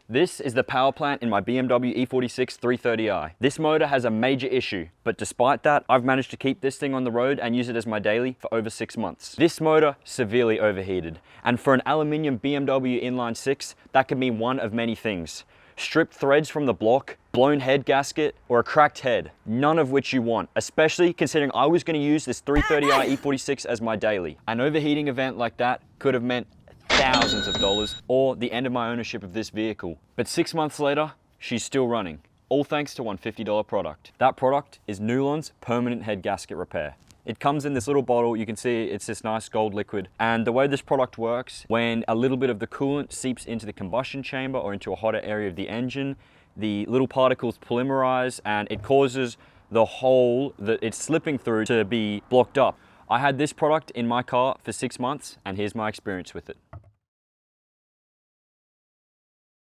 This is the power plant in my BMW E46 330i. This motor has a major issue, but despite that, I've managed to keep this thing on the road and use it as my daily for over 6 months. This motor severely overheated, and for an aluminium BMW inline 6, that can mean one of many things. Stripped threads from the block, blown head gasket, or a cracked head, none of which you want, especially considering I was going to use this 330i E46 as my daily. An overheating event like that could have meant thousands of dollars or the end of my ownership of this vehicle. But 6 months later, she's still running, all thanks to one $50 product. That product is Nulon's permanent head gasket repair. It comes in this little bottle. You can see it's this nice gold liquid. And the way this product works, when a little bit of the coolant seeps into the combustion chamber or into a hotter area of the engine, the little particles polymerize and it causes the hole that it's slipping through to be blocked up. I had this product in my car for 6 months, and here's my experience with it.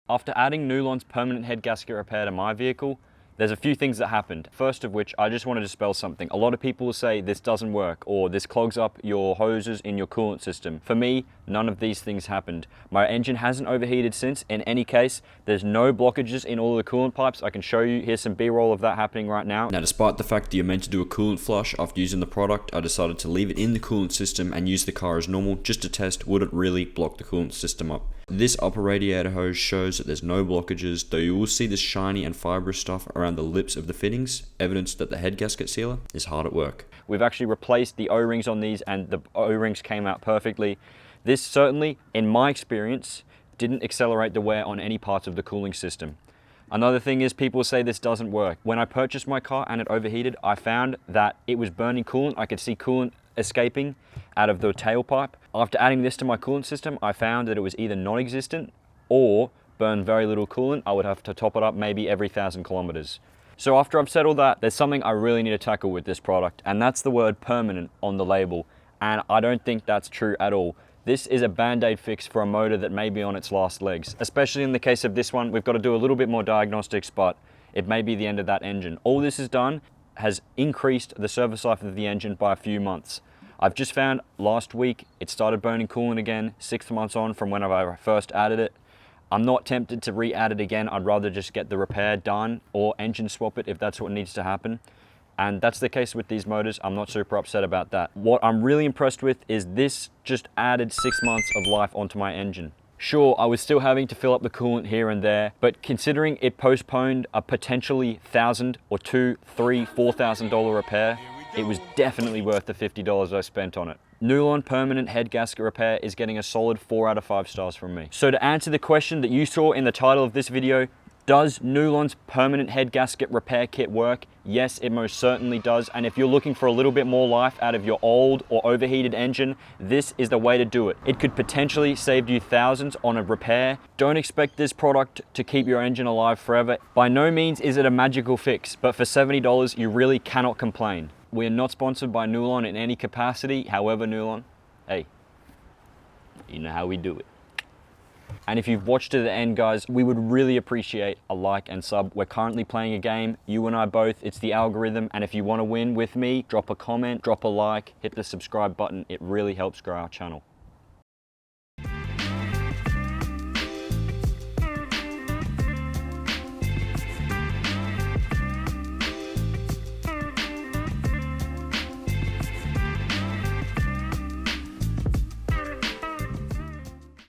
After adding Nulon's permanent head gasket repair to my vehicle, there's a few things that happened. First of which, I just want to dispel something. A lot of people will say this doesn't work or this clogs up your hoses in your coolant system. For me, none of these things happened. My engine hasn't overheated since. In any case, there's no blockages in all of the coolant pipes. I can show you, here's some B-roll of that happening right now. Now, despite the fact that you're meant to do a coolant flush after using the product, I decided to leave it in the coolant system and use the car as normal just to test would it really block the coolant system up. This upper radiator hose shows that there's no blockages, though you will see this shiny and fibrous stuff around the lips of the fittings, evidence that the head gasket sealer is hard at work. We've actually replaced the O-rings on these and the O-rings came out perfectly. This certainly, in my experience, didn't accelerate the wear on any parts of the cooling system. Another thing is people say this doesn't work. When I purchased my car and it overheated, I found that it was burning coolant. I could see coolant escaping out of the tailpipe. After adding this to my coolant system, I found that it was either non-existent or burned very little coolant. I would have to top it up maybe every 1,000 kilometers. So after I've said all that, there's something I really need to tackle with this product, and that's the word permanent on the label. And I don't think that's true at all. This is a band-aid fix for a motor that may be on its last legs. Especially in the case of this one, we've got to do a little bit more diagnostics, but it may be the end of that engine. All this has done has increased the service life of the engine by a few months. I've just found last week it started burning coolant again, 6 months on from when I first added it. I'm not tempted to re-add it again. I'd rather just get the repair done or engine swap it if that's what needs to happen. And that's the case with these motors. I'm not super upset about that. What I'm really impressed with is this just added 6 months of life onto my engine. Sure, I was still having to fill up the coolant here and there, but considering it postponed a potentially $1,000 or $2,000, $3,000, $4,000 repair, it was definitely worth the $50 I spent on it. Nulon permanent head gasket repair is getting a solid 4 out of 5 stars from me. So to answer the question that you saw in the title of this video, does Nulon's permanent head gasket repair kit work? Yes, it most certainly does. And if you're looking for a little bit more life out of your old or overheated engine, this is the way to do it. It could potentially save you thousands on a repair. Don't expect this product to keep your engine alive forever. By no means is it a magical fix, but for $70, you really cannot complain. We are not sponsored by Nulon in any capacity. However, Nulon, hey, you know how we do it. And if you've watched to the end, guys, we would really appreciate a like and sub. We're currently playing a game, you and I both. It's the algorithm. And if you want to win with me, drop a comment, drop a like, hit the subscribe button. It really helps grow our channel.